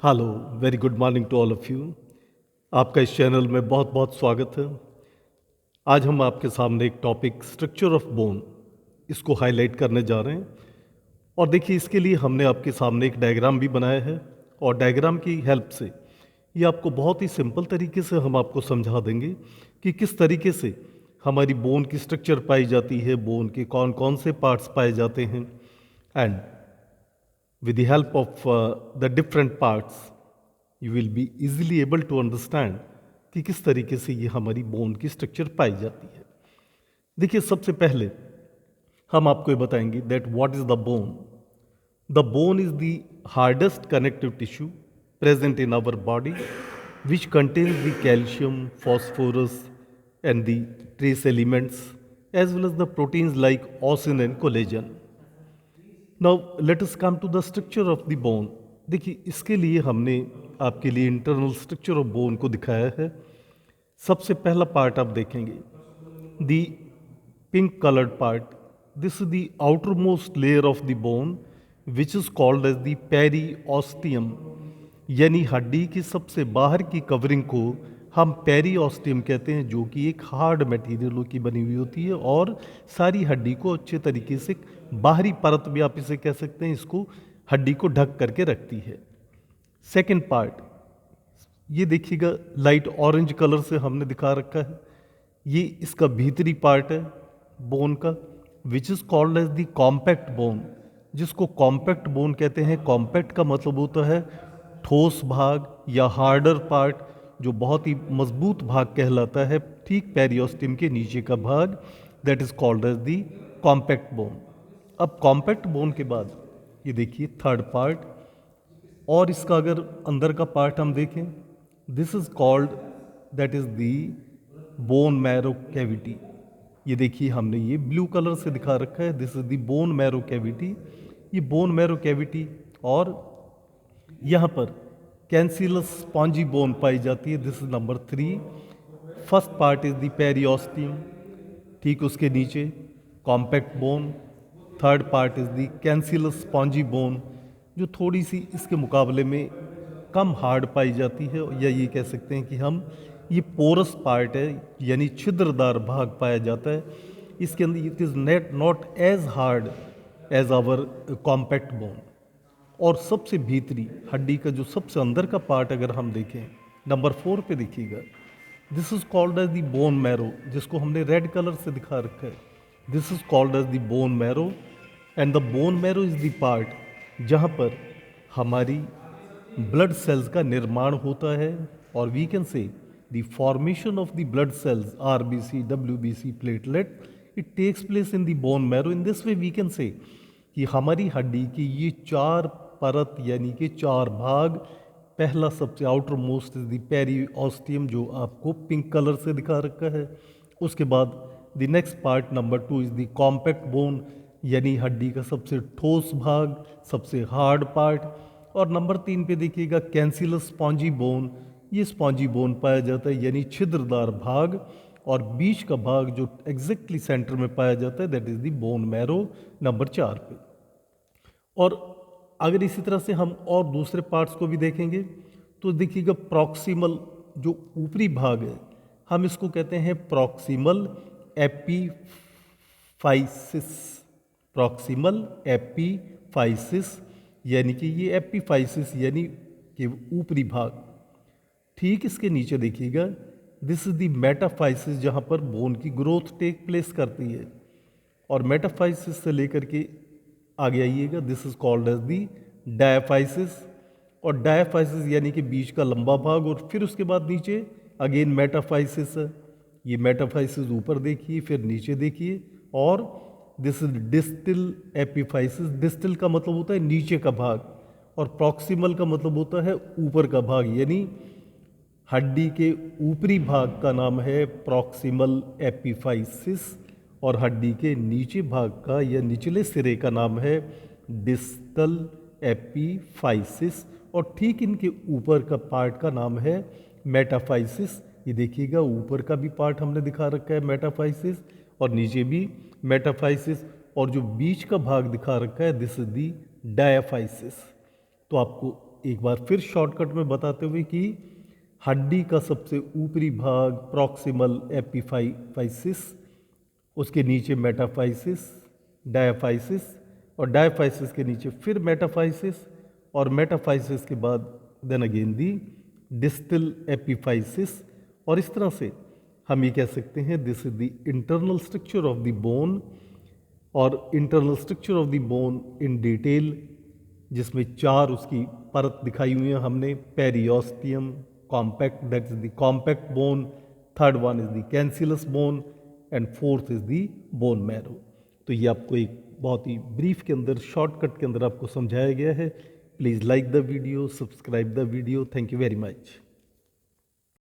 Hello, very good morning to all of you. आपका इस channel में बहुत बहुत स्वागत है। आज हम आपके सामने एक टॉपिक स्ट्रक्चर ऑफ बोन इसको हाईलाइट करने जा रहे हैं। और देखिए, इसके लिए हमने आपके सामने एक डायग्राम भी बनाया है और डायग्राम की हेल्प से ये आपको बहुत ही सिंपल तरीके से हम आपको समझा देंगे कि किस तरीके से हमारी बोन की स्ट्रक्चर पाई जाती है, बोन के कौन कौन से पार्ट्स पाए जाते हैं। And with the help of the different parts you will be easily able to understand कि किस तरीके से ये हमारी बोन की स्ट्रक्चर पाई जाती है। देखिए, सबसे पहले हम आपको ये बताएंगे that what is the bone. The bone is the hardest connective tissue present in our body which contains the calcium, phosphorus and the trace elements as well as the proteins like ossin and collagen. Now let us come to the structure of the bone. देखिए, इसके लिए हमने आपके लिए internal structure of bone को दिखाया है। सबसे पहला पार्ट आप देखेंगे, the pink coloured part, this is the outermost layer of the bone which is called as the periosteum, यानी हड्डी की सबसे बाहर की कवरिंग को हम पेरीओस्टियम कहते हैं, जो कि एक हार्ड मटेरियलों की बनी हुई होती है और सारी हड्डी को अच्छे तरीके से, बाहरी परत भी आप इसे कह सकते हैं, इसको हड्डी को ढक करके रखती है। सेकेंड पार्ट, ये देखिएगा लाइट ऑरेंज कलर से हमने दिखा रखा है, ये इसका भीतरी पार्ट है बोन का, which is called as the compact bone, जिसको कॉम्पैक्ट बोन कहते हैं। कॉम्पैक्ट का मतलब होता है ठोस भाग या हार्डर पार्ट, जो बहुत ही मजबूत भाग कहलाता है, ठीक पेरियोस्टियम के नीचे का भाग, that is called as the compact bone. अब कॉम्पैक्ट बोन के बाद ये देखिए थर्ड पार्ट, और इसका अगर अंदर का पार्ट हम देखें, this is called that is the bone marrow cavity. ये देखिए हमने ये ब्लू कलर से दिखा रखा है, this is the bone marrow cavity. ये बोन मैरो कैविटी, और यहाँ पर कैंसिलस स्पॉन्जी बोन पाई जाती है, this is number 3। First part is the periosteum, ठीक उसके नीचे compact bone. Third part is the cancellous spongy bone, जो थोड़ी सी इसके मुकाबले में कम हार्ड पाई जाती है, या ये कह सकते हैं कि हम ये पोरस पार्ट है, यानी छिद्रदार भाग पाया जाता है इसके अंदर। It is not as hard as our compact bone. और सबसे भीतरी हड्डी का जो सबसे अंदर का पार्ट अगर हम देखें, नंबर 4 पे देखिएगा, this is called as the bone marrow, जिसको हमने रेड कलर से दिखा रखा है। This is called as the bone marrow, and the bone marrow is the part जहाँ पर हमारी ब्लड सेल्स का निर्माण होता है, और we can say the formation of the blood cells RBC, WBC, platelet, it takes place in the bone marrow. In this way we can say कि हमारी हड्डी की ये 4 परत यानी कि 4 भाग, पहला सबसे आउटर मोस्ट इज द पेरीओस्टियम, जो आपको पिंक कलर से दिखा रखा है। उसके बाद the next part number 2 is the compact bone, यानी हड्डी का सबसे ठोस भाग, सबसे हार्ड पार्ट। और नंबर 3 पे देखिएगा कैंसिलस स्पॉन्जी बोन, ये स्पॉन्जी बोन पाया जाता है, यानी छिद्रदार भाग। और बीच का भाग जो एग्जैक्टली सेंटर में पाया जाता है, that is the bone marrow, number 4 पे। और अगर इसी तरह से हम और दूसरे पार्ट्स को भी देखेंगे तो देखिएगा प्रॉक्सिमल जो ऊपरी भाग है, हम इसको कहते हैं प्रॉक्सिमल एपीफाइसिस। प्रॉक्सिमल एपीफाइसिस, यानी कि ये एपीफाइसिस यानी कि ऊपरी भाग। ठीक इसके नीचे देखिएगा, दिस इज द मेटाफाइसिस, जहाँ पर बोन की ग्रोथ टेक प्लेस करती है। और मेटाफाइसिस से लेकर के आगे आइएगा, this is called as the diaphysis. और डायाफाइसिस यानी कि बीच का लंबा भाग, और फिर उसके बाद नीचे अगेन मेटाफाइसिस है। ये मेटाफाइसिस ऊपर देखिए, फिर नीचे देखिए। और this is distal epiphysis. Distal का मतलब होता है नीचे का भाग, और प्रॉक्सिमल का मतलब होता है ऊपर का भाग, यानी हड्डी के ऊपरी भाग का नाम है प्रॉक्सिमल एपीफाइसिस, और हड्डी के नीचे भाग का या निचले सिरे का नाम है डिस्टल एपीफाइसिस। और ठीक इनके ऊपर का पार्ट का नाम है मेटाफाइसिस। ये देखिएगा ऊपर का भी पार्ट हमने दिखा रखा है मेटाफाइसिस, और नीचे भी मेटाफाइसिस, और जो बीच का भाग दिखा रखा है दिस इज दी डायाफाइसिस। तो आपको एक बार फिर शॉर्टकट में बताते हुए कि हड्डी का सबसे ऊपरी भाग प्रॉक्सिमल एपिफाइसिस, उसके नीचे मेटाफाइसिस, डायाफाइसिस, और डायाफाइसिस के नीचे फिर मेटाफाइसिस, और मेटाफाइसिस के बाद then again the distal epiphysis. और इस तरह से हम ये कह सकते हैं this is the internal structure of the bone, और internal structure of the bone in detail, जिसमें 4 उसकी परत दिखाई हुई हैं हमने। Periosteum, compact, that is the compact bone, third one is the cancellous bone, and fourth is the bone marrow. तो ये आपको एक बहुत ही ब्रीफ के अंदर, शॉर्टकट के अंदर आपको समझाया गया है। Please like the video, subscribe the video. Thank you very much.